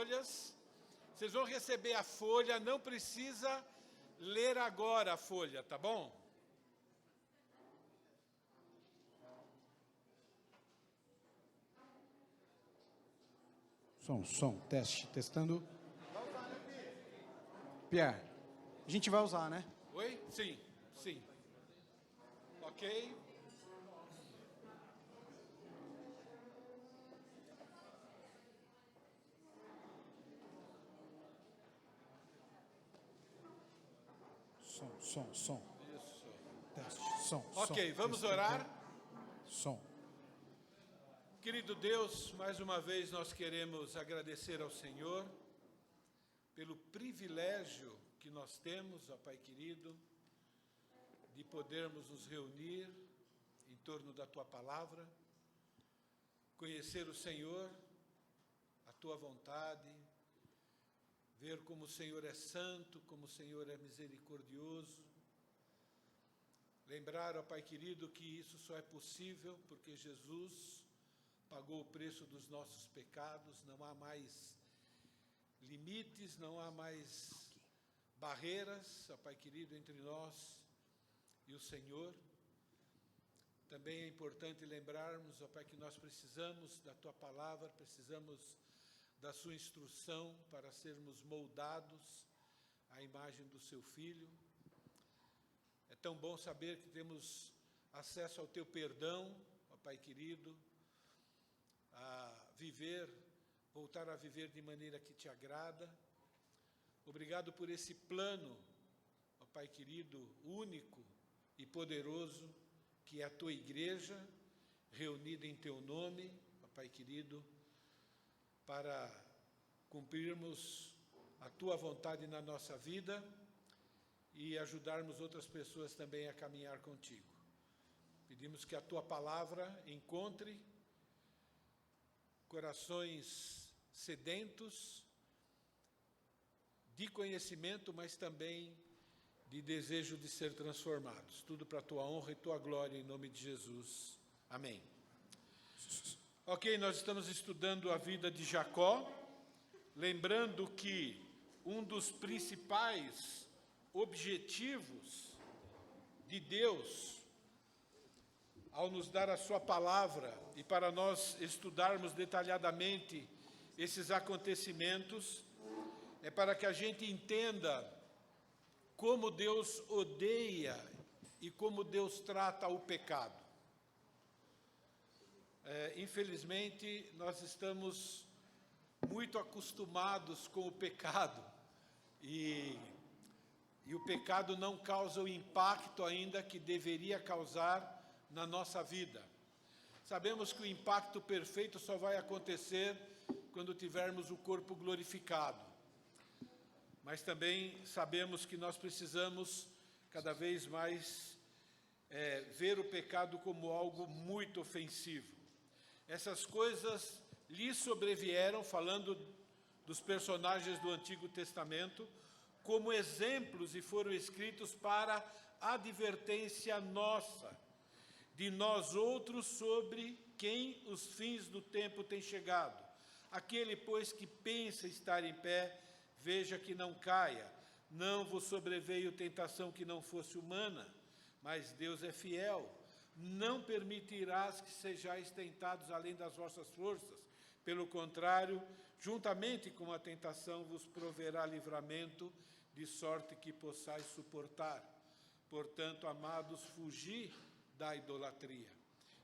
folhas. Vocês vão receber a folha, não precisa ler agora a folha, tá bom? Som, teste, testando. Pierre, a gente vai usar, né? Oi? Sim. Ok. Som. Isso. Teste, som. Ok, vamos testando. orar. Som. Querido Deus, mais uma vez nós queremos agradecer ao Senhor pelo privilégio que nós temos, ó Pai querido, de podermos nos reunir em torno da Tua Palavra, conhecer o Senhor, a Tua vontade, ver como o Senhor é santo, como o Senhor é misericordioso, lembrar, ó Pai querido, que isso só é possível porque Jesus pagou o preço dos nossos pecados, não há mais limites, não há mais barreiras, ó Pai querido, entre nós e o Senhor. Também é importante lembrarmos, ó Pai, que nós precisamos da Tua Palavra, precisamos da Sua instrução para sermos moldados à imagem do Seu Filho. É tão bom saber que temos acesso ao Teu perdão, ó Pai querido, voltar a viver de maneira que Te agrada. Obrigado por esse plano, ó Pai querido, único e poderoso, que é a Tua Igreja, reunida em Teu nome, ó Pai querido, para cumprirmos a Tua vontade na nossa vida e ajudarmos outras pessoas também a caminhar contigo. Pedimos que a Tua Palavra encontre corações sedentos de conhecimento, mas também de desejo de ser transformados. Tudo para a Tua honra e Tua glória, em nome de Jesus. Amém. Ok, nós estamos estudando a vida de Jacó, lembrando que um dos principais objetivos de Deus, ao nos dar a Sua Palavra e para nós estudarmos detalhadamente esses acontecimentos, é para que a gente entenda como Deus odeia e como Deus trata o pecado. Infelizmente, nós estamos muito acostumados com o pecado e o pecado não causa o impacto ainda que deveria causar na nossa vida. Sabemos que o impacto perfeito só vai acontecer quando tivermos o corpo glorificado. Mas também sabemos que nós precisamos cada vez mais ver o pecado como algo muito ofensivo. Essas coisas lhe sobrevieram, falando dos personagens do Antigo Testamento, como exemplos e foram escritos para advertência nossa, de nós outros, sobre quem os fins do tempo têm chegado. Aquele, pois, que pensa estar em pé, veja que não caia. Não vos sobreveio tentação que não fosse humana, mas Deus é fiel. Não permitirás que sejais tentados além das vossas forças. Pelo contrário, juntamente com a tentação vos proverá livramento, de sorte que possais suportar. Portanto, amados, fugi da idolatria.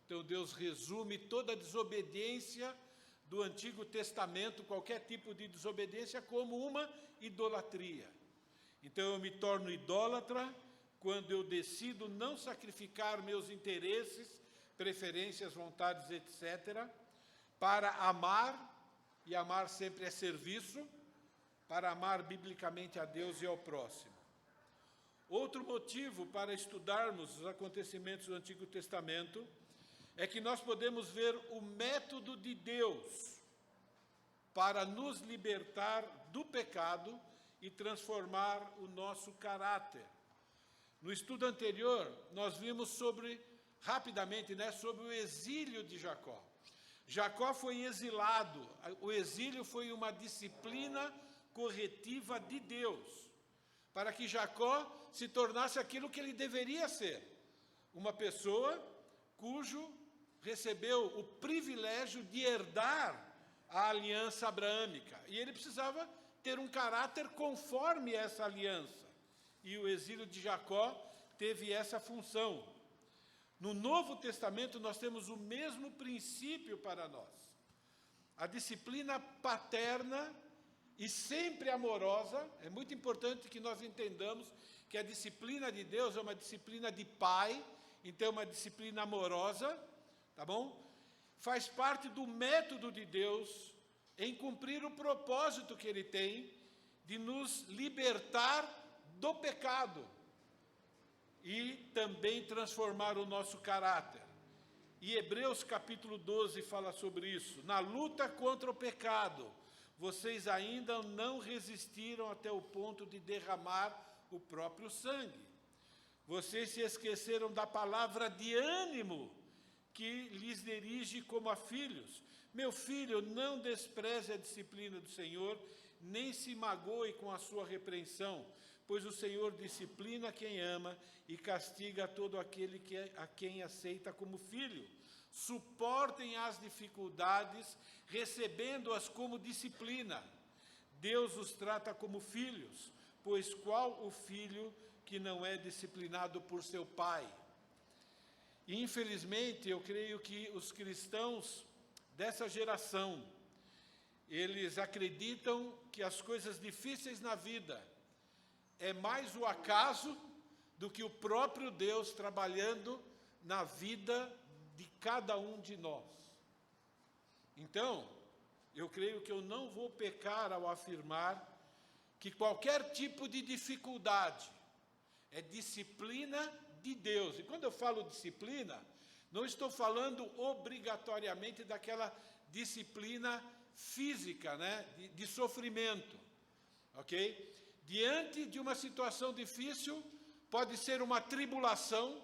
Então, Deus resume toda a desobediência do Antigo Testamento, qualquer tipo de desobediência, como uma idolatria. Então, eu me torno idólatra quando eu decido não sacrificar meus interesses, preferências, vontades, etc., para amar, e amar sempre é serviço, para amar biblicamente a Deus e ao próximo. Outro motivo para estudarmos os acontecimentos do Antigo Testamento é que nós podemos ver o método de Deus para nos libertar do pecado e transformar o nosso caráter. No estudo anterior, nós vimos rapidamente, sobre o exílio de Jacó. Jacó foi exilado. O exílio foi uma disciplina corretiva de Deus, para que Jacó se tornasse aquilo que ele deveria ser, uma pessoa cujo recebeu o privilégio de herdar a aliança abraâmica. E ele precisava ter um caráter conforme essa aliança. E o exílio de Jacó teve essa função. No Novo Testamento, nós temos o mesmo princípio para nós. A disciplina paterna e sempre amorosa. É muito importante que nós entendamos que a disciplina de Deus é uma disciplina de pai, então é uma disciplina amorosa, tá bom? Faz parte do método de Deus em cumprir o propósito que Ele tem de nos libertar do pecado e também transformar o nosso caráter. E Hebreus capítulo 12 fala sobre isso. Na luta contra o pecado, vocês ainda não resistiram até o ponto de derramar o próprio sangue. Vocês se esqueceram da palavra de ânimo que lhes dirige como a filhos. Meu filho, não despreze a disciplina do Senhor, nem se magoe com a sua repreensão, pois o Senhor disciplina quem ama e castiga todo aquele a quem aceita como filho. Suportem as dificuldades, recebendo-as como disciplina. Deus os trata como filhos, pois qual o filho que não é disciplinado por seu pai? E, infelizmente, eu creio que os cristãos dessa geração, eles acreditam que as coisas difíceis na vida é mais o acaso do que o próprio Deus trabalhando na vida de cada um de nós. Então, eu creio que eu não vou pecar ao afirmar que qualquer tipo de dificuldade é disciplina de Deus. E quando eu falo disciplina, não estou falando obrigatoriamente daquela disciplina física, né, de sofrimento, ok? Diante de uma situação difícil, pode ser uma tribulação,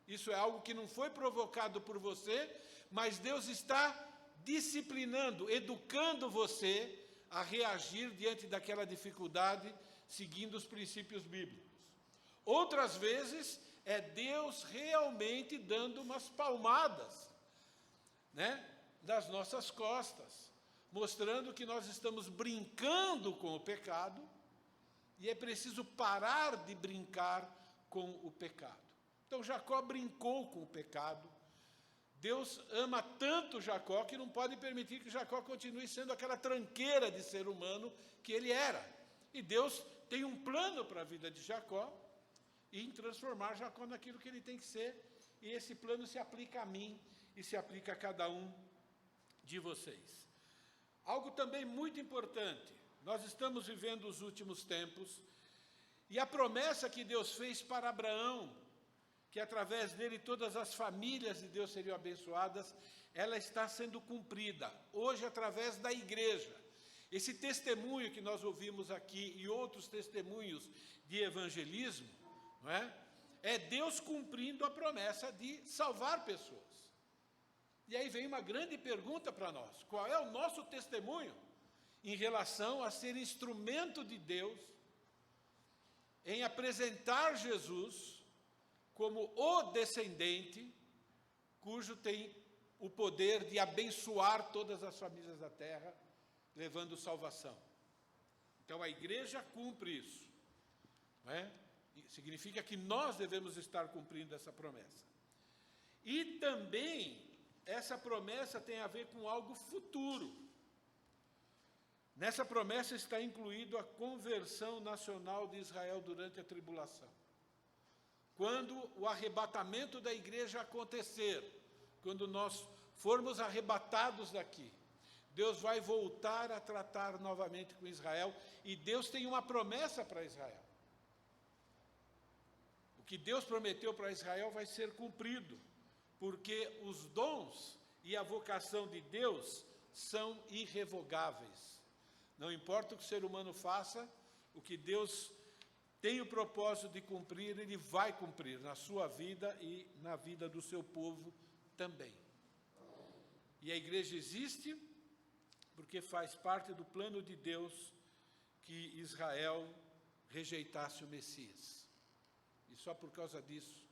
isso é algo que não foi provocado por você, mas Deus está disciplinando, educando você a reagir diante daquela dificuldade, seguindo os princípios bíblicos. Outras vezes, é Deus realmente dando umas palmadas, né, das nossas costas, mostrando que nós estamos brincando com o pecado, e é preciso parar de brincar com o pecado. Então, Jacó brincou com o pecado. Deus ama tanto Jacó que não pode permitir que Jacó continue sendo aquela tranqueira de ser humano que ele era. E Deus tem um plano para a vida de Jacó, em transformar Jacó naquilo que ele tem que ser, e esse plano se aplica a mim e se aplica a cada um de vocês. Algo também muito importante, nós estamos vivendo os últimos tempos, e a promessa que Deus fez para Abraão, que através dele todas as famílias de Deus seriam abençoadas, ela está sendo cumprida, hoje através da igreja. Esse testemunho que nós ouvimos aqui e outros testemunhos de evangelismo, não é? É Deus cumprindo a promessa de salvar pessoas. E aí vem uma grande pergunta para nós: qual é o nosso testemunho em relação a ser instrumento de Deus em apresentar Jesus como o descendente cujo tem o poder de abençoar todas as famílias da terra, levando salvação? Então a igreja cumpre isso, não é? Significa que nós devemos estar cumprindo essa promessa. E também essa promessa tem a ver com algo futuro. Nessa promessa está incluído a conversão nacional de Israel durante a tribulação. Quando o arrebatamento da igreja acontecer, quando nós formos arrebatados daqui, Deus vai voltar a tratar novamente com Israel, e Deus tem uma promessa para Israel. O que Deus prometeu para Israel vai ser cumprido, porque os dons e a vocação de Deus são irrevogáveis. Não importa o que o ser humano faça, o que Deus tem o propósito de cumprir, Ele vai cumprir na sua vida e na vida do seu povo também. E a igreja existe porque faz parte do plano de Deus que Israel rejeitasse o Messias. E só por causa disso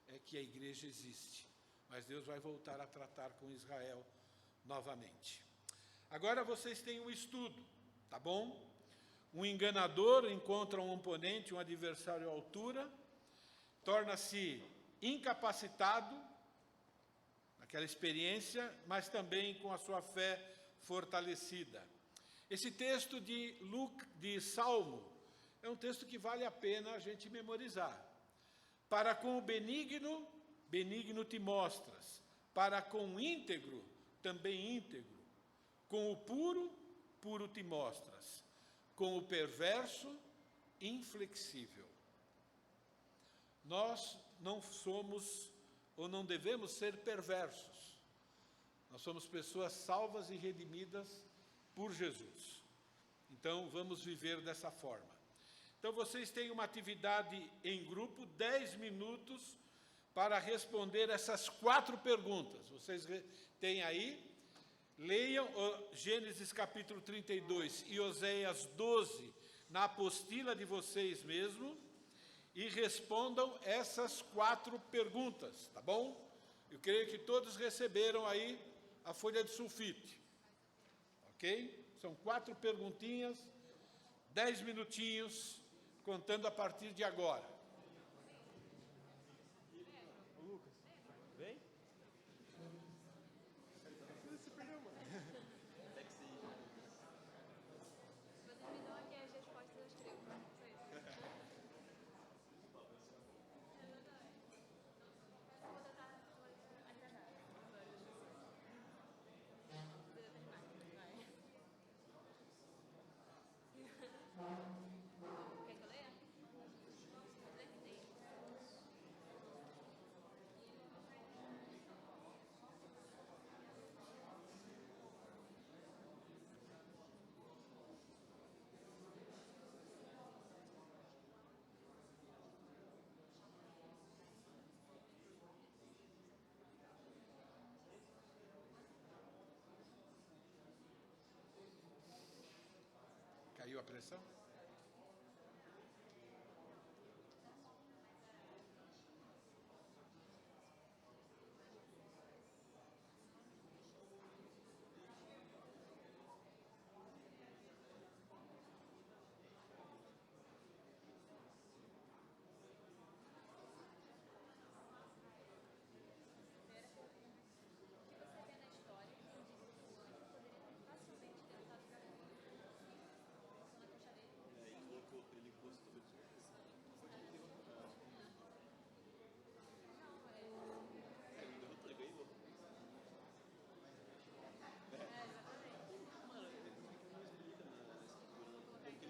é que a igreja existe. Mas Deus vai voltar a tratar com Israel novamente. Agora vocês têm um estudo, tá bom? Um enganador encontra um oponente, um adversário à altura, torna-se incapacitado naquela experiência, mas também com a sua fé fortalecida. Esse texto de Salmo é um texto que vale a pena a gente memorizar. Para com o benigno, benigno te mostras. Para com o íntegro, também íntegro. Com o puro, puro te mostras. Com o perverso, inflexível. Nós não somos ou não devemos ser perversos. Nós somos pessoas salvas e redimidas por Jesus. Então, vamos viver dessa forma. Então, vocês têm uma atividade em grupo, 10 minutos, para responder essas 4 perguntas. Vocês têm aí, leiam Gênesis capítulo 32 e Oséias 12, na apostila de vocês mesmos, e respondam essas 4 perguntas, tá bom? Eu creio que todos receberam aí a folha de sulfite, ok? São 4 perguntinhas, 10 minutinhos, contando a partir de agora. Lucas, vem? Você perdeu, mano. Vocês me dão aqui as respostas, eu escrevo. Quer que eu leia? Caiu a pressão?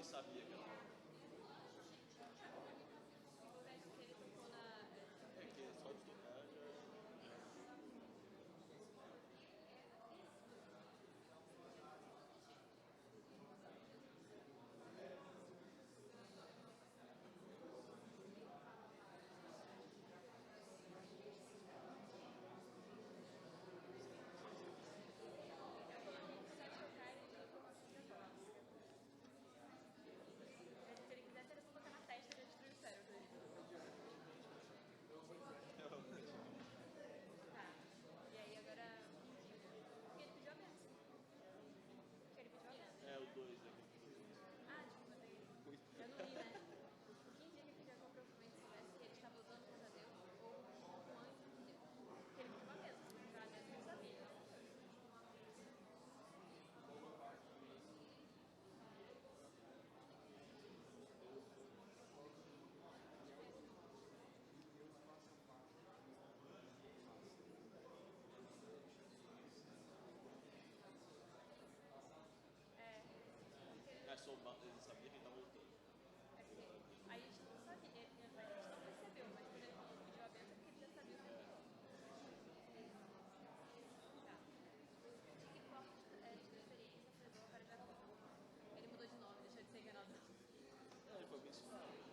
Sabia que ela... É que só de tocar já... Se ele quiser, você botar na testa e destruir o cérebro dele. Tá. E aí agora... Porque ele pediu a benção. Porque ele pediu a benção. É, o 2 aqui. Ah, desculpa, eu não li, né? Quem dia que ele pediu que eu provavelmente soubesse que ele estava usando contra Deus ou um anjo de Deus? Porque ele pediu a benção. Pra Deus ele sabia. É só ele sabia que ele estava voltando. É porque aí a gente não sabia, a gente não percebeu, mas quando ele falou que pediu a benção, porque ele já sabia o que era. Tá. De que forma de experiência frisou para Jacó? Ele mudou de nome, deixou de ser enganador. É, ele foi abençoado.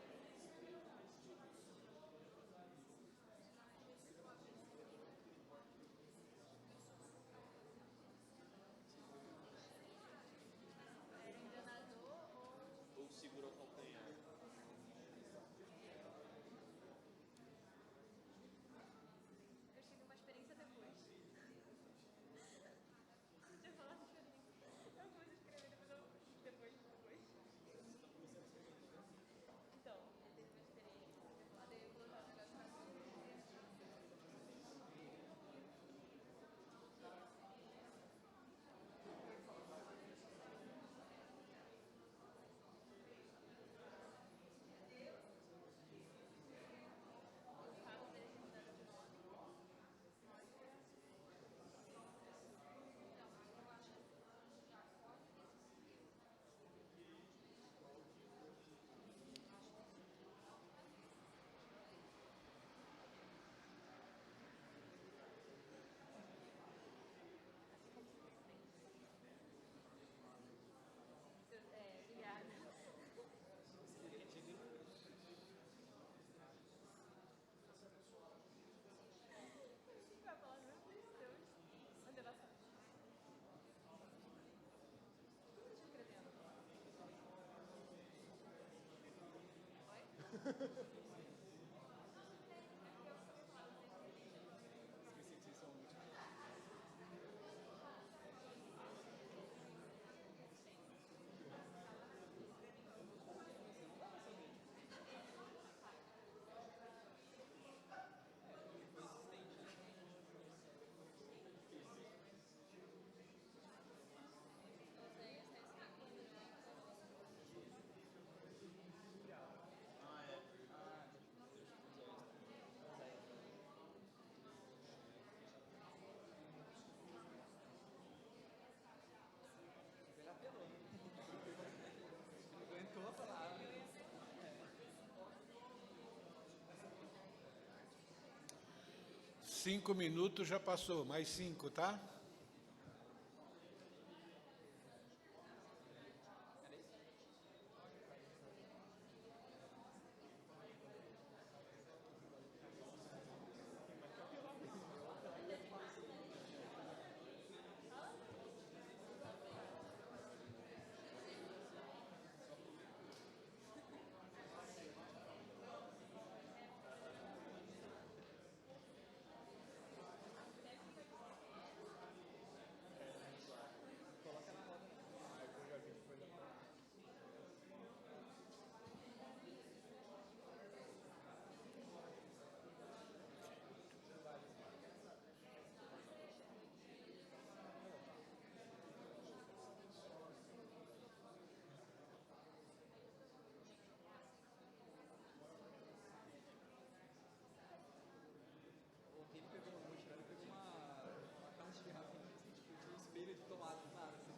Aguentou a palavra. 5 minutos já passou, mais 5, tá? O Rei pegou uma mochila, ele pegou uma caixa de garrafinha, assim, tipo, tinha um espelho de tomate do nada, assim.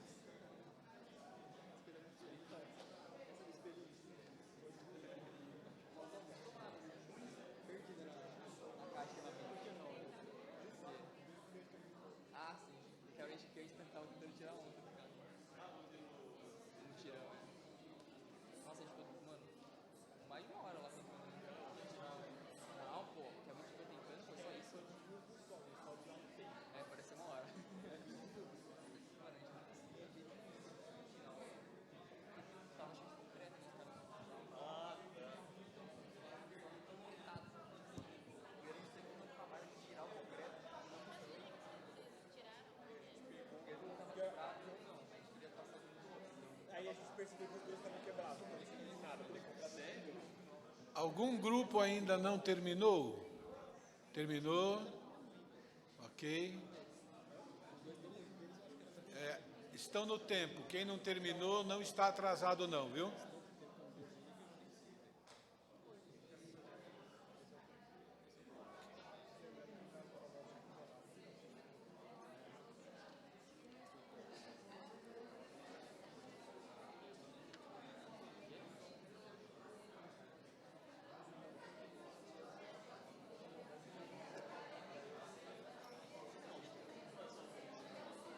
Espelho muito bonito, tá? Essa do espelho. Tomada, perdida na caixa de garrafinha. Ah, sim. Realmente que a gente tentava tentando tirar onda, tá ligado? Não tirava, né? Nossa, a gente ficou, mano, mais de uma hora lá tentando tirar onda. Não, pô, que a gente ficou tentando foi só isso. É, pareceu uma hora. Mano, a gente não conseguia de final. Tava cheio de concreto, né, cara? Ah, coitado. E a gente teve que acabar de tirar o concreto. Porque ele não tava quebrado, não. A gente queria passar do outro. Aí a gente percebeu que os dois estavam quebrados, não conseguia nada, poder comprar sério. Algum grupo ainda não terminou? Terminou? Ok. Estão no tempo. Quem não terminou não está atrasado não, viu?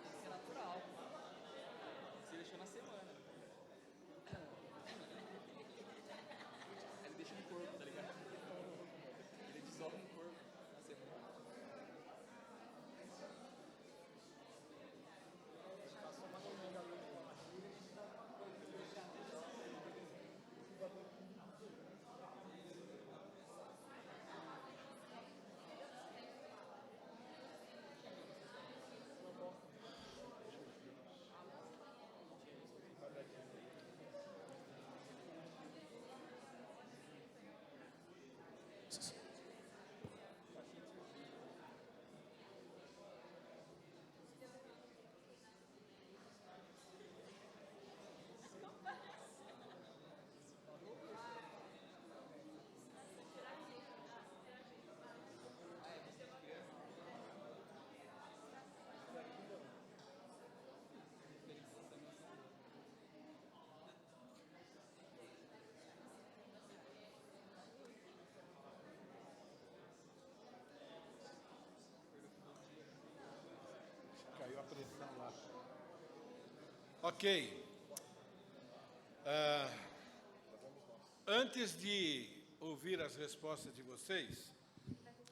Isso é natural. Você deixou na semana. Ele deixa no corpo, tá ligado? Ele dissolve no corpo na semana. Caiu a pressão lá. Ok. Antes de ouvir as respostas de vocês,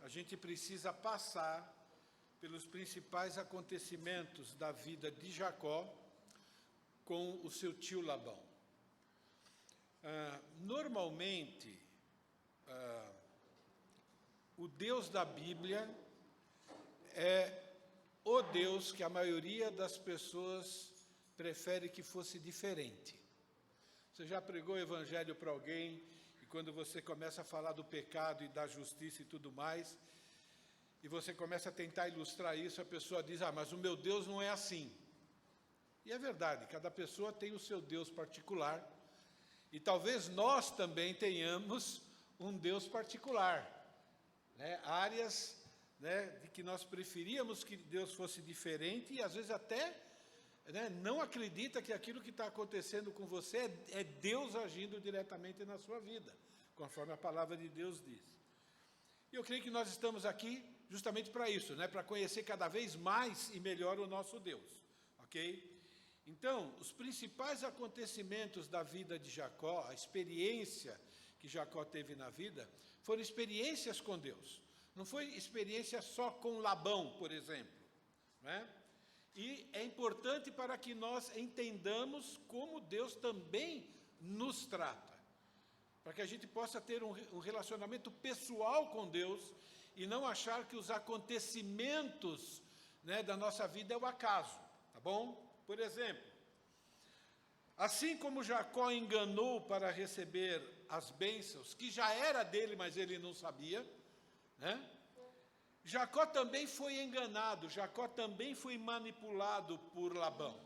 a gente precisa passar pelos principais acontecimentos da vida de Jacó com o seu tio Labão. Normalmente, o Deus da Bíblia é o Deus que a maioria das pessoas prefere que fosse diferente. Você já pregou o evangelho para alguém, e quando você começa a falar do pecado e da justiça e tudo mais, e você começa a tentar ilustrar isso, a pessoa diz, mas o meu Deus não é assim. E é verdade, cada pessoa tem o seu Deus particular, e talvez nós também tenhamos um Deus particular, né? Áreas, né, de que nós preferíamos que Deus fosse diferente, e às vezes até, né, não acredita que aquilo que está acontecendo com você é Deus agindo diretamente na sua vida, conforme a palavra de Deus diz. E eu creio que nós estamos aqui justamente para isso, né, para conhecer cada vez mais e melhor o nosso Deus, ok? Então, os principais acontecimentos da vida de Jacó, a experiência que Jacó teve na vida, foram experiências com Deus. Não foi experiência só com Labão, por exemplo, né? E é importante para que nós entendamos como Deus também nos trata, para que a gente possa ter um relacionamento pessoal com Deus e não achar que os acontecimentos, né, da nossa vida é o acaso, tá bom? Por exemplo, assim como Jacó enganou para receber as bênçãos, que já era dele, mas ele não sabia, né? Jacó também foi enganado, Jacó também foi manipulado por Labão,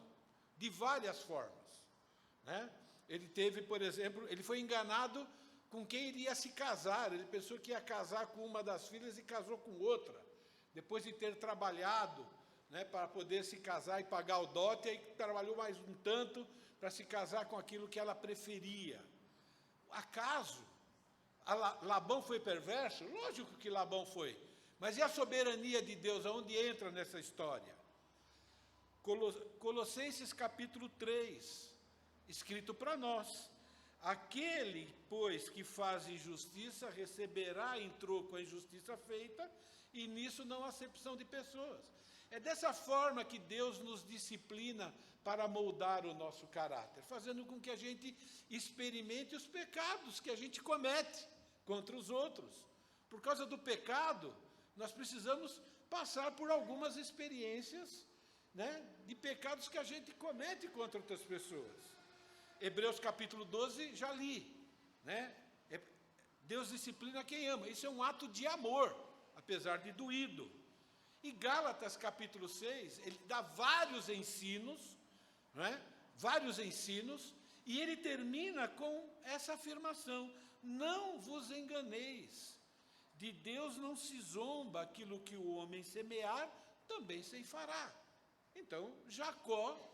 de várias formas, né? Ele teve, por exemplo, ele foi enganado com quem iria se casar, ele pensou que ia casar com uma das filhas e casou com outra, depois de ter trabalhado, né, para poder se casar e pagar o dote, aí trabalhou mais um tanto para se casar com aquilo que ela preferia. Acaso Labão foi perverso? Lógico que Labão foi. Mas e a soberania de Deus, aonde entra nessa história? Colossenses capítulo 3, escrito para nós. Aquele, pois, que faz injustiça, receberá em troco a injustiça feita, e nisso não há acepção de pessoas. É dessa forma que Deus nos disciplina para moldar o nosso caráter, fazendo com que a gente experimente os pecados que a gente comete contra os outros. Por causa do pecado, nós precisamos passar por algumas experiências, né, de pecados que a gente comete contra outras pessoas. Hebreus capítulo 12, já li, né? Deus disciplina quem ama. Isso é um ato de amor, apesar de doído. E Gálatas capítulo 6, ele dá vários ensinos, né? Vários ensinos, e ele termina com essa afirmação: não vos enganeis, de Deus não se zomba, aquilo que o homem semear, também ceifará. Então, Jacó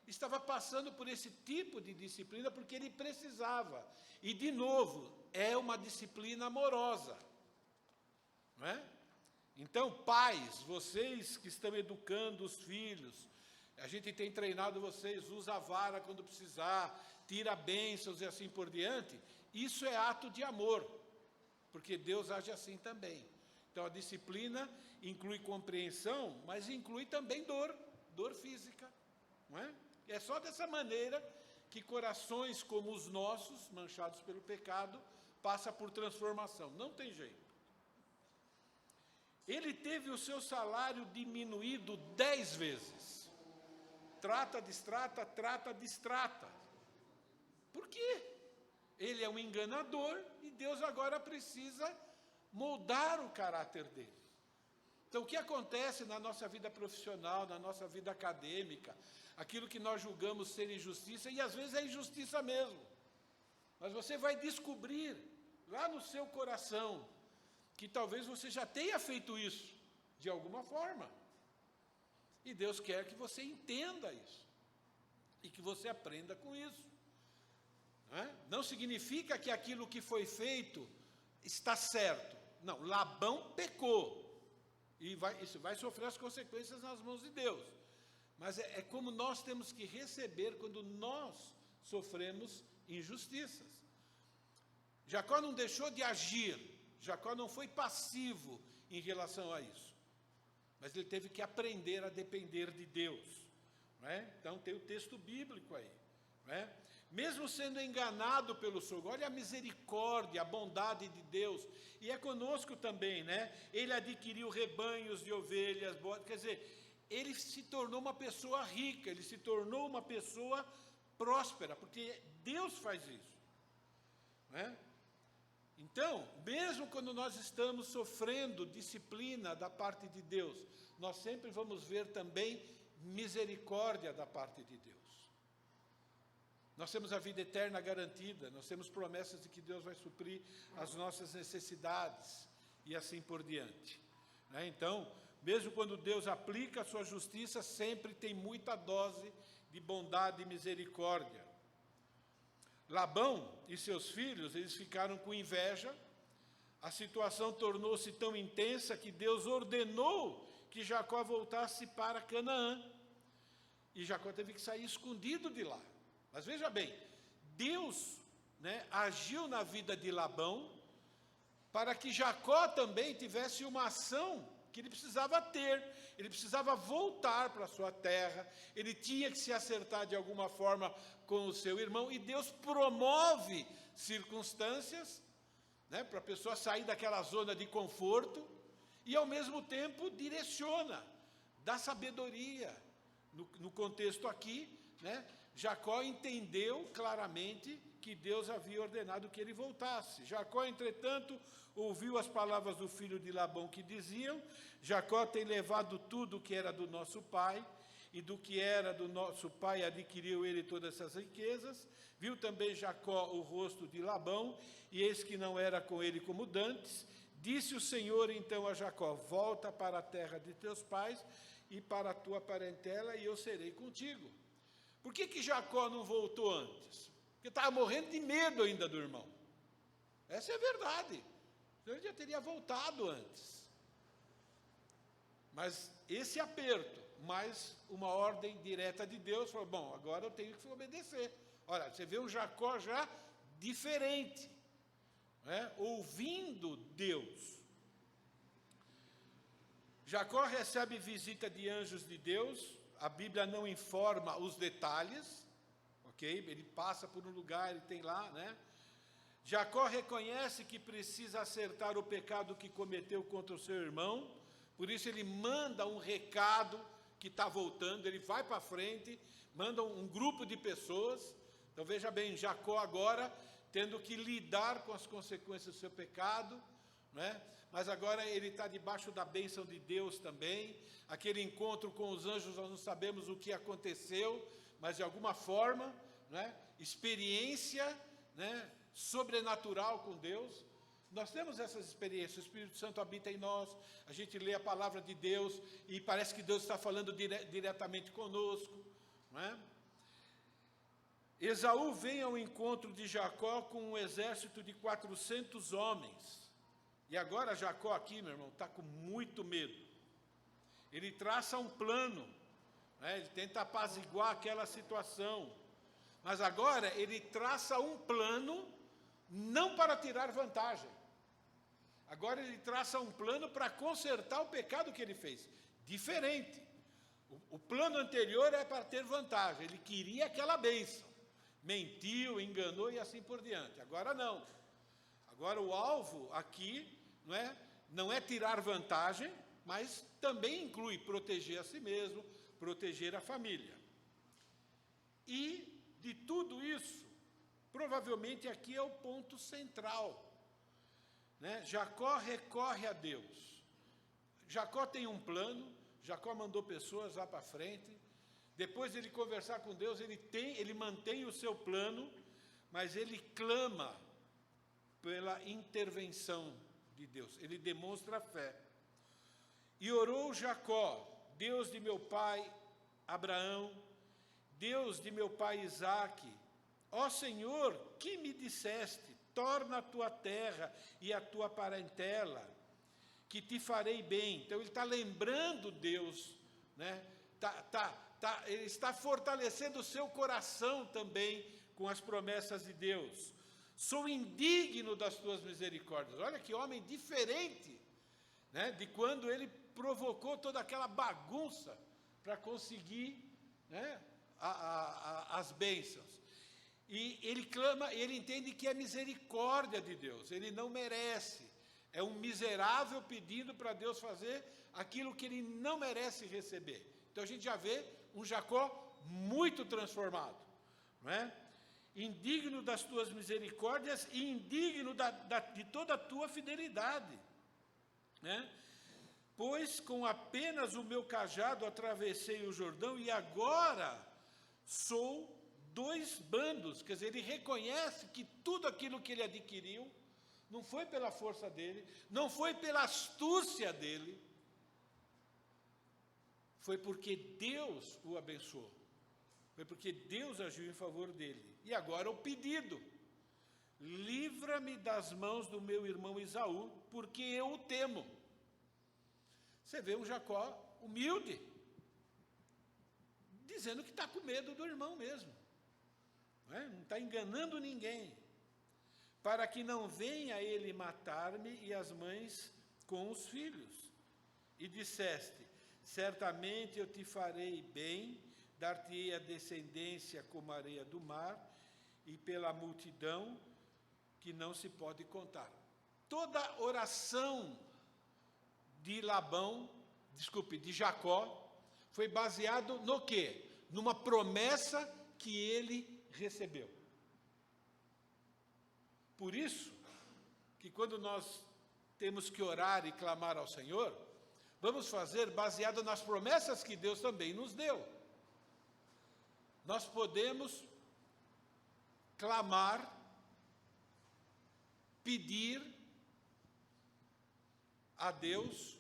estava passando por esse tipo de disciplina porque ele precisava. E, de novo, é uma disciplina amorosa, não é? Então, pais, vocês que estão educando os filhos, a gente tem treinado vocês, usa a vara quando precisar, tira bênçãos e assim por diante, isso é ato de amor, porque Deus age assim também. Então, a disciplina inclui compreensão, mas inclui também dor física, não é? É só dessa maneira que corações como os nossos, manchados pelo pecado, passam por transformação, não tem jeito. Ele teve o seu salário diminuído 10 vezes. Trata, destrata, trata, destrata. Por quê? Ele é um enganador e Deus agora precisa moldar o caráter dele. Então, o que acontece na nossa vida profissional, na nossa vida acadêmica, aquilo que nós julgamos ser injustiça, e às vezes é injustiça mesmo, mas você vai descobrir lá no seu coração que talvez você já tenha feito isso, de alguma forma. E Deus quer que você entenda isso, e que você aprenda com isso. Não significa que aquilo que foi feito está certo. Não, Labão pecou, e isso vai sofrer as consequências nas mãos de Deus. Mas é como nós temos que receber quando nós sofremos injustiças. Jacó não deixou de agir, Jacó não foi passivo em relação a isso, mas ele teve que aprender a depender de Deus, não é? Então tem o texto bíblico aí, não é? mesmo sendo enganado pelo sogro. Olha a misericórdia, a bondade de Deus. E é conosco também, né? Ele adquiriu rebanhos de ovelhas, quer dizer, ele se tornou uma pessoa rica, ele se tornou uma pessoa próspera, porque Deus faz isso, né? Então, mesmo quando nós estamos sofrendo disciplina da parte de Deus, nós sempre vamos ver também misericórdia da parte de Deus. Nós temos a vida eterna garantida, nós temos promessas de que Deus vai suprir as nossas necessidades, e assim por diante, né? Então, mesmo quando Deus aplica a sua justiça, sempre tem muita dose de bondade e misericórdia. Labão e seus filhos, eles ficaram com inveja. A situação tornou-se tão intensa que Deus ordenou que Jacó voltasse para Canaã. E Jacó teve que sair escondido de lá. Mas veja bem, Deus, né, agiu na vida de Labão para que Jacó também tivesse uma ação que ele precisava ter. Ele precisava voltar para a sua terra, ele tinha que se acertar de alguma forma com o seu irmão, e Deus promove circunstâncias, né, para a pessoa sair daquela zona de conforto, e ao mesmo tempo direciona, dá sabedoria. No contexto aqui, né, Jacó entendeu claramente que Deus havia ordenado que ele voltasse. Jacó, entretanto, ouviu as palavras do filho de Labão que diziam: Jacó tem levado tudo o que era do nosso pai, e do que era do nosso pai adquiriu ele todas essas riquezas. Viu também Jacó o rosto de Labão, e eis que não era com ele como dantes. Disse o Senhor então a Jacó: volta para a terra de teus pais e para a tua parentela, e eu serei contigo. Por que Jacó não voltou antes? Porque estava morrendo de medo ainda do irmão. Essa é a verdade. Ele já teria voltado antes. Mas esse aperto, mais uma ordem direta de Deus, falou: bom, agora eu tenho que obedecer. Olha, você vê um Jacó já diferente, né? Ouvindo Deus. Jacó recebe visita de anjos de Deus. A Bíblia não informa os detalhes, ok? Ele passa por um lugar, ele tem lá, né? Jacó reconhece que precisa acertar o pecado que cometeu contra o seu irmão, por isso ele manda um recado que está voltando, ele vai para frente, manda um grupo de pessoas. Então veja bem, Jacó agora tendo que lidar com as consequências do seu pecado, né? Mas agora ele está debaixo da bênção de Deus também. Aquele encontro com os anjos, nós não sabemos o que aconteceu, mas de alguma forma, né, experiência, né, sobrenatural com Deus. Nós temos essas experiências, o Espírito Santo habita em nós, a gente lê a palavra de Deus e parece que Deus está falando diretamente conosco, não é? Esaú vem ao encontro de Jacó com um exército de 400 homens. E agora Jacó aqui, meu irmão, está com muito medo. Ele traça um plano, né? Ele tenta apaziguar aquela situação. Mas agora ele traça um plano não para tirar vantagem. Agora ele traça um plano para consertar o pecado que ele fez. Diferente. O plano anterior é para ter vantagem. Ele queria aquela bênção. Mentiu, enganou e assim por diante. Agora não. Agora o alvo aqui não é tirar vantagem, mas também inclui proteger a si mesmo, proteger a família. E de tudo isso, provavelmente aqui é o ponto central, né? Jacó recorre a Deus. Jacó tem um plano, Jacó mandou pessoas lá para frente. Depois de ele conversar com Deus, ele mantém o seu plano, mas ele clama pela intervenção de Deus. Ele demonstra fé. E orou Jacó: Deus de meu pai Abraão, Deus de meu pai Isaque, ó Senhor, que me disseste: torna a tua terra e a tua parentela, que te farei bem. Então ele está lembrando Deus, né? Ele está fortalecendo o seu coração também com as promessas de Deus. Sou indigno das tuas misericórdias. Olha que homem diferente, né, de quando ele provocou toda aquela bagunça para conseguir, né, as bênçãos. E ele clama, ele entende que é misericórdia de Deus, ele não merece. É um miserável pedindo para Deus fazer aquilo que ele não merece receber. Então a gente já vê um Jacó muito transformado, não é? Indigno das tuas misericórdias e indigno de toda a tua fidelidade, né? Pois com apenas o meu cajado atravessei o Jordão e agora sou 2 bandos. Quer dizer, ele reconhece que tudo aquilo que ele adquiriu não foi pela força dele, não foi pela astúcia dele, foi porque Deus o abençoou, foi porque Deus agiu em favor dele. E agora o pedido: livra-me das mãos do meu irmão Esaú, porque eu o temo. Você vê um Jacó humilde, dizendo que está com medo do irmão mesmo, não está enganando ninguém, para que não venha ele matar-me e as mães com os filhos. E disseste: certamente eu te farei bem, dar-te-ei a descendência como a areia do mar, e pela multidão que não se pode contar. Toda oração de de Jacó, foi baseado no quê? Numa promessa que ele recebeu. Por isso, que quando nós temos que orar e clamar ao Senhor, vamos fazer baseado nas promessas que Deus também nos deu. Nós podemos clamar, pedir a Deus.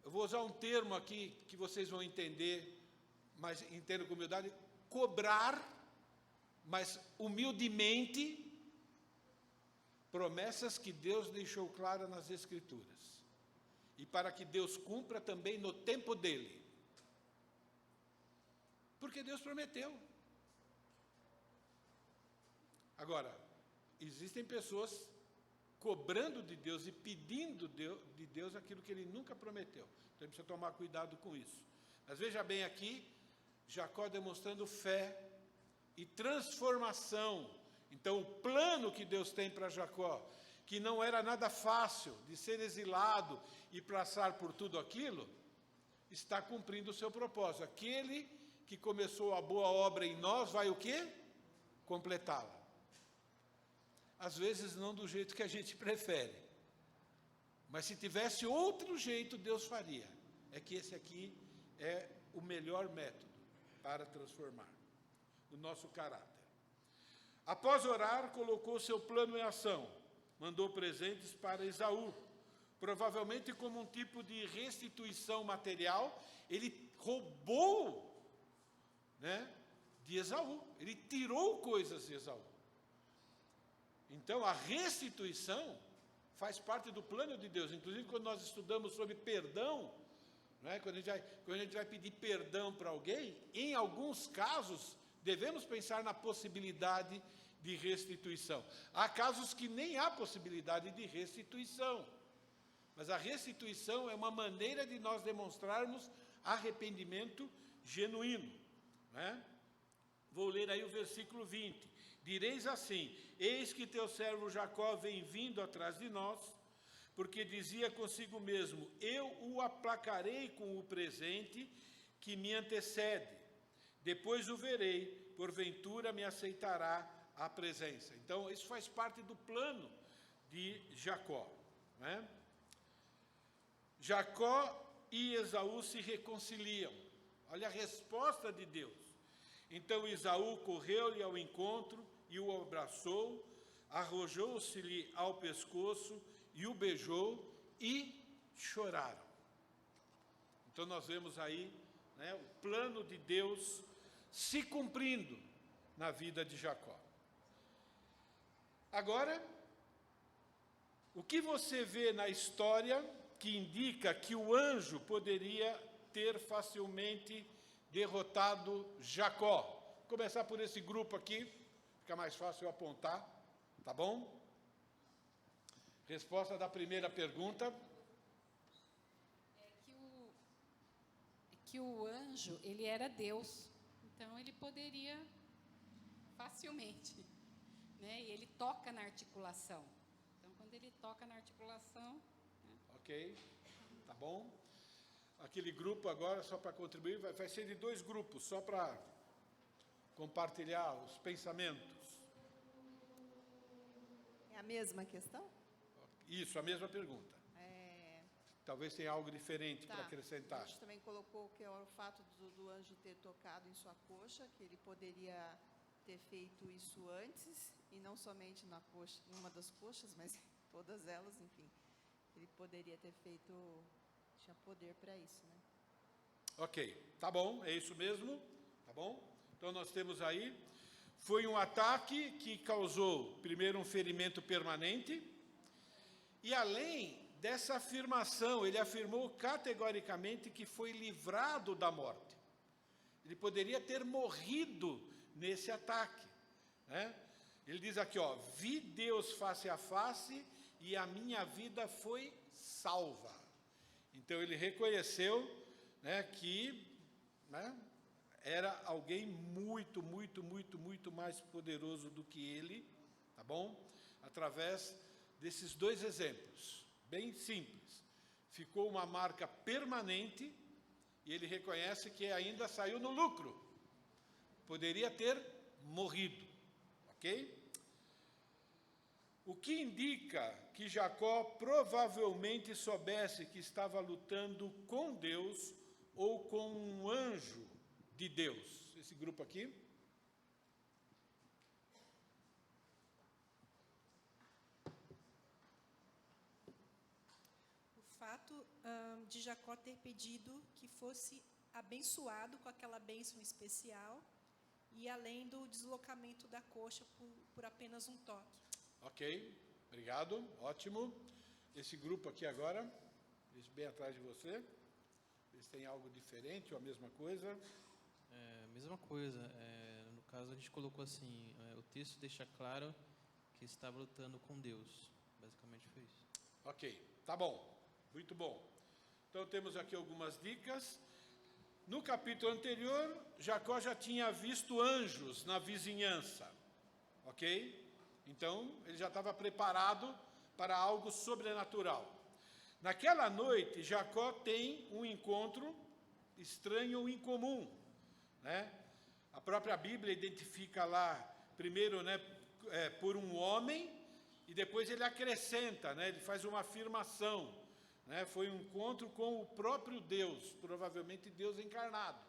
Eu vou usar um termo aqui que vocês vão entender, mas entendam com humildade: cobrar, mas humildemente, promessas que Deus deixou claras nas Escrituras, e para que Deus cumpra também no tempo dele, porque Deus prometeu. Agora, existem pessoas cobrando de Deus e pedindo de Deus aquilo que ele nunca prometeu. Então, ele precisa tomar cuidado com isso. Mas veja bem aqui, Jacó demonstrando fé e transformação. Então, o plano que Deus tem para Jacó, que não era nada fácil, de ser exilado e passar por tudo aquilo, está cumprindo o seu propósito. Aquele que começou a boa obra em nós, vai o quê? Completá-la. Às vezes não do jeito que a gente prefere, mas se tivesse outro jeito, Deus faria. É que esse aqui é o melhor método para transformar o nosso caráter. Após orar, colocou seu plano em ação, mandou presentes para Esaú, provavelmente como um tipo de restituição material. Ele roubou, de Esaú, ele tirou coisas de Esaú. Então, a restituição faz parte do plano de Deus. Inclusive, quando nós estudamos sobre perdão, quando a gente vai pedir perdão para alguém, em alguns casos, devemos pensar na possibilidade de restituição. Há casos que nem há possibilidade de restituição, mas a restituição é uma maneira de nós demonstrarmos arrependimento genuíno. Vou ler aí o versículo 20. Direis assim: eis que teu servo Jacó vem vindo atrás de nós, porque dizia consigo mesmo: eu o aplacarei com o presente que me antecede, depois o verei, porventura me aceitará a presença. Então, isso faz parte do plano de Jacó. Jacó e Esaú se reconciliam. Olha a resposta de Deus. Então Esaú correu-lhe ao encontro e o abraçou, arrojou-se-lhe ao pescoço e o beijou e choraram. Então nós vemos aí o plano de Deus se cumprindo na vida de Jacó. Agora, o que você vê na história que indica que o anjo poderia ter facilmente derrotado Jacó? Vou começar por esse grupo aqui, fica mais fácil eu apontar, tá bom? Resposta da primeira pergunta. Que o anjo, ele era Deus, então ele poderia facilmente, né? E ele toca na articulação. Então, quando ele toca na articulação, Ok, tá bom? Aquele grupo agora, só para contribuir, vai ser de 2 grupos, só para compartilhar os pensamentos. É a mesma questão? Isso, a mesma pergunta. Talvez tenha algo diferente para A acrescentar. gente também colocou que é o fato do anjo ter tocado em sua coxa, que ele poderia ter feito isso antes, e não somente na coxa, em uma das coxas, mas em todas elas, enfim. Ele poderia ter feito, tinha poder para isso, né? Ok, tá bom, é isso mesmo, tá bom? Então nós temos aí, foi um ataque que causou, primeiro, um ferimento permanente, e além dessa afirmação, ele afirmou categoricamente que foi livrado da morte. Ele poderia ter morrido nesse ataque, né? Ele diz aqui, ó, vi Deus face a face e a minha vida foi salva. Então ele reconheceu, né, que, né, era alguém muito, muito, muito, muito mais poderoso do que ele, tá bom? Através desses 2 exemplos, bem simples. Ficou uma marca permanente e ele reconhece que ainda saiu no lucro. Poderia ter morrido, ok? O que indica que Jacó provavelmente soubesse que estava lutando com Deus ou com um anjo de Deus. Esse grupo aqui. O fato de Jacó ter pedido que fosse abençoado com aquela bênção especial e além do deslocamento da coxa por apenas um toque. Ok, obrigado, ótimo. Esse grupo aqui agora, esse bem atrás de você, eles têm algo diferente ou a mesma coisa? Mesma coisa. No caso, a gente colocou assim, o texto deixa claro que estava lutando com Deus. Basicamente foi isso. Ok, tá bom, muito bom. Então temos aqui algumas dicas. No capítulo anterior, Jacó já tinha visto anjos na vizinhança, ok? Então, ele já estava preparado para algo sobrenatural. Naquela noite, Jacó tem um encontro estranho ou incomum, né? A própria Bíblia identifica lá, primeiro, né, por um homem, e depois ele acrescenta, né, ele faz uma afirmação, né? Foi um encontro com o próprio Deus, provavelmente Deus encarnado,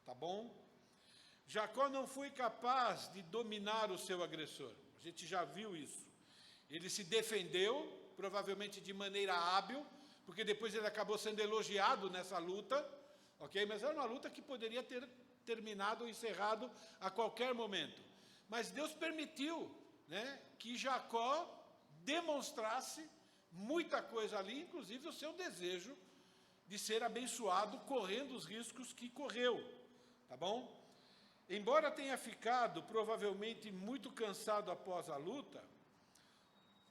tá bom? Jacó não foi capaz de dominar o seu agressor. A gente já viu isso. Ele se defendeu, provavelmente de maneira hábil, porque depois ele acabou sendo elogiado nessa luta, ok? Mas era uma luta que poderia ter terminado ou encerrado a qualquer momento. Mas Deus permitiu, né, que Jacó demonstrasse muita coisa ali, inclusive o seu desejo de ser abençoado, correndo os riscos que correu, tá bom? Embora tenha ficado provavelmente muito cansado após a luta,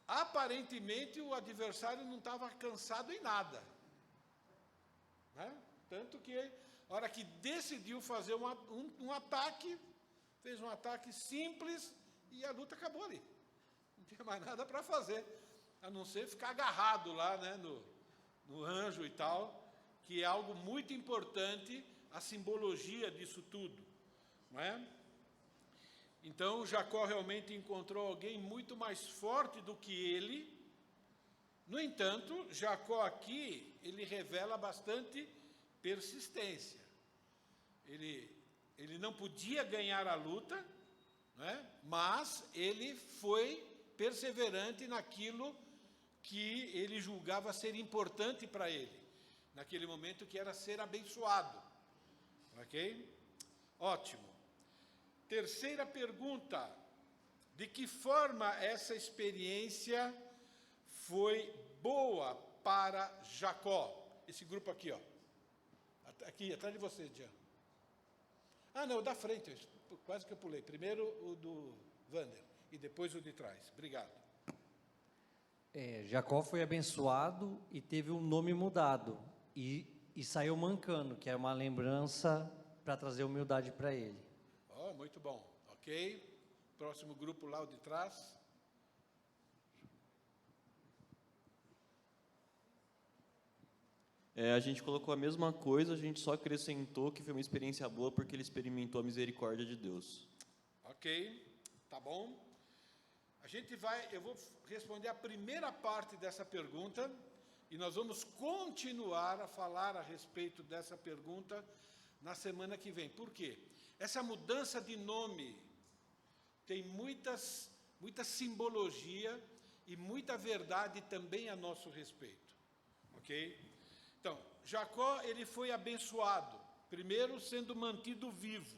aparentemente o adversário não estava cansado em nada, né? Tanto que, a hora que decidiu fazer um ataque, fez um ataque simples e a luta acabou ali. Não tinha mais nada para fazer, a não ser ficar agarrado lá, né, no anjo e tal, que é algo muito importante, a simbologia disso tudo, não é? Então, Jacó realmente encontrou alguém muito mais forte do que ele. No entanto, Jacó aqui, ele revela bastante persistência. Ele não podia ganhar a luta, né? Mas ele foi perseverante naquilo que ele julgava ser importante para ele, naquele momento, que era ser abençoado. Ok? Ótimo. Terceira pergunta: de que forma essa experiência foi boa para Jacó? Esse grupo aqui, ó. Aqui, atrás de você, Jean. Ah, não, o da frente, quase que eu pulei. Primeiro o do Wander e depois o de trás. Obrigado. Jacó foi abençoado e teve um nome mudado. E saiu mancando, que é uma lembrança para trazer humildade para ele. Oh, muito bom, ok? próximo grupo lá o de trás. A gente colocou a mesma coisa, a gente só acrescentou que foi uma experiência boa porque ele experimentou a misericórdia de Deus. Ok, tá bom. Eu vou responder a primeira parte dessa pergunta e nós vamos continuar a falar a respeito dessa pergunta na semana que vem. Por quê? Essa mudança de nome tem muita simbologia e muita verdade também a nosso respeito. Ok? Então, Jacó, ele foi abençoado, primeiro sendo mantido vivo,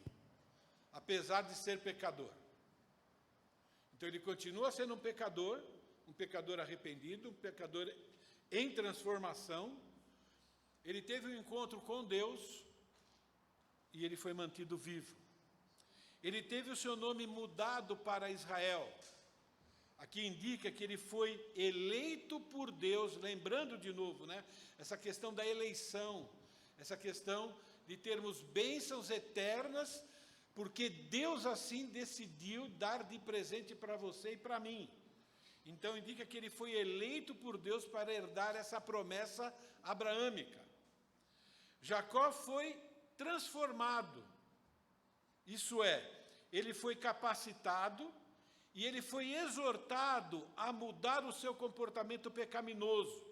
apesar de ser pecador. Então, ele continua sendo um pecador arrependido, um pecador em transformação. Ele teve um encontro com Deus e ele foi mantido vivo. Ele teve o seu nome mudado para Israel. Aqui indica que ele foi eleito por Deus, lembrando de novo, né? Essa questão da eleição, essa questão de termos bênçãos eternas, porque Deus assim decidiu dar de presente para você e para mim. Então indica que ele foi eleito por Deus para herdar essa promessa abraâmica. Jacó foi transformado, isso é, ele foi capacitado e ele foi exortado a mudar o seu comportamento pecaminoso.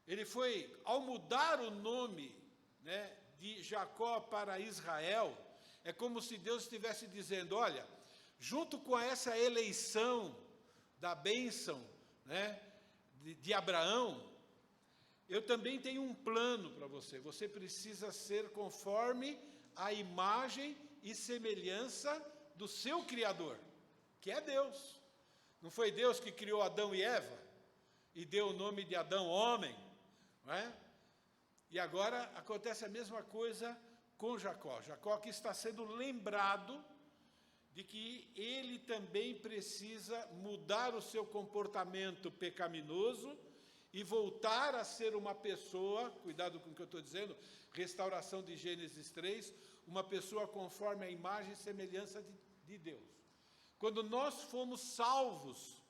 Ele foi, ao mudar o nome, né, de Jacó para Israel, é como se Deus estivesse dizendo, olha, junto com essa eleição da bênção, né, de Abraão, eu também tenho um plano para você. Você precisa ser conforme a imagem e semelhança do seu Criador, que é Deus. Não foi Deus que criou Adão e Eva e deu o nome de Adão homem, não é? E agora acontece a mesma coisa com Jacó. Jacó que está sendo lembrado de que ele também precisa mudar o seu comportamento pecaminoso e voltar a ser uma pessoa, cuidado com o que eu estou dizendo, restauração de Gênesis 3, uma pessoa conforme a imagem e semelhança de Deus. Quando nós fomos salvos,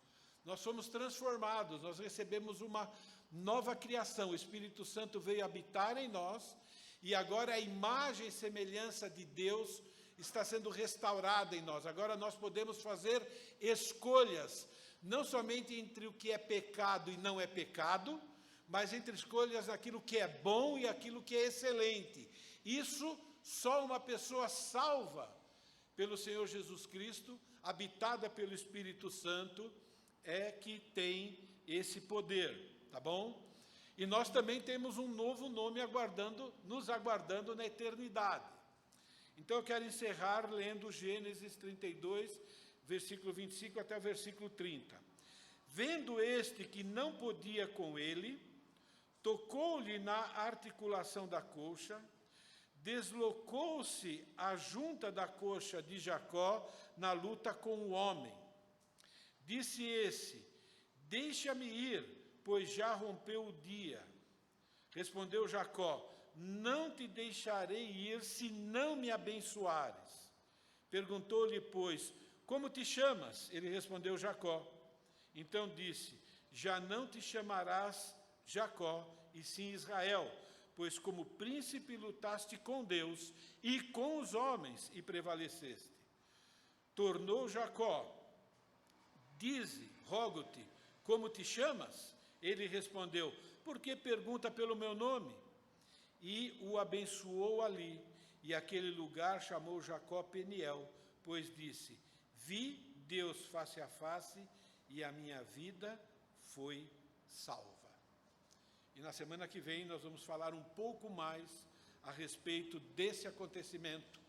nós fomos transformados, nós recebemos uma nova criação, o Espírito Santo veio habitar em nós, e agora a imagem e semelhança de Deus está sendo restaurada em nós. Agora nós podemos fazer escolhas, não somente entre o que é pecado e não é pecado, mas entre escolhas daquilo que é bom e aquilo que é excelente. Isso só uma pessoa salva pelo Senhor Jesus Cristo, habitada pelo Espírito Santo, é que tem esse poder, tá bom? E nós também temos um novo nome nos aguardando na eternidade. Então eu quero encerrar lendo Gênesis 32, versículo 25 até o versículo 30. Vendo este que não podia com ele, tocou-lhe na articulação da coxa, deslocou-se a junta da coxa de Jacó na luta com o homem. Disse esse, deixa-me ir, pois já rompeu o dia. Respondeu Jacó, não te deixarei ir se não me abençoares. Perguntou-lhe, pois, como te chamas? Ele respondeu, Jacó. Então disse, já não te chamarás Jacó, e sim Israel, pois como príncipe lutaste com Deus e com os homens e prevaleceste. Tornou Jacó, dize, rogo-te, como te chamas? Ele respondeu, por que pergunta pelo meu nome? E o abençoou ali, e aquele lugar chamou Jacó Peniel, pois disse, vi Deus face a face, e a minha vida foi salva. E na semana que vem nós vamos falar um pouco mais a respeito desse acontecimento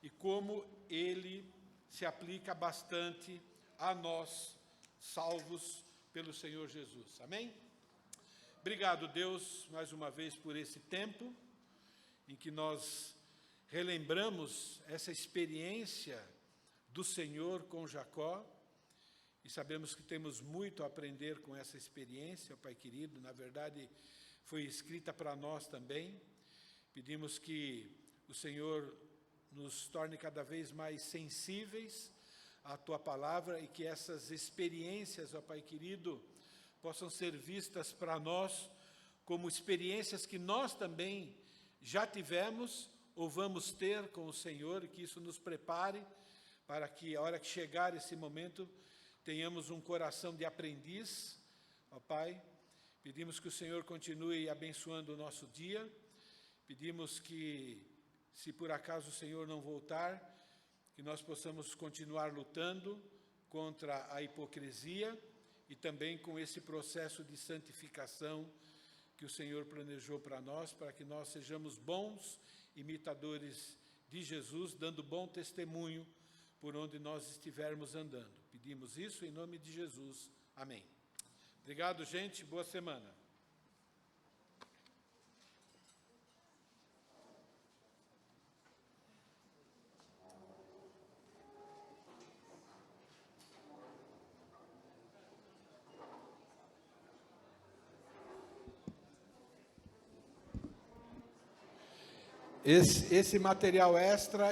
e como ele se aplica bastante a nós, salvos pelo Senhor Jesus. Amém? Obrigado, Deus, mais uma vez por esse tempo em que nós relembramos essa experiência do Senhor com Jacó e sabemos que temos muito a aprender com essa experiência, Pai querido. Na verdade, foi escrita para nós também. Pedimos que o Senhor nos torne cada vez mais sensíveis a Tua palavra e que essas experiências, ó Pai querido, possam ser vistas para nós como experiências que nós também já tivemos ou vamos ter com o Senhor, e que isso nos prepare para que, a hora que chegar esse momento, tenhamos um coração de aprendiz, ó Pai. Pedimos que o Senhor continue abençoando o nosso dia. Pedimos que, se por acaso o Senhor não voltar, que nós possamos continuar lutando contra a hipocrisia e também com esse processo de santificação que o Senhor planejou para que nós sejamos bons imitadores de Jesus, dando bom testemunho por onde nós estivermos andando. Pedimos isso em nome de Jesus. Amém. Obrigado, gente. Boa semana. Esse material extra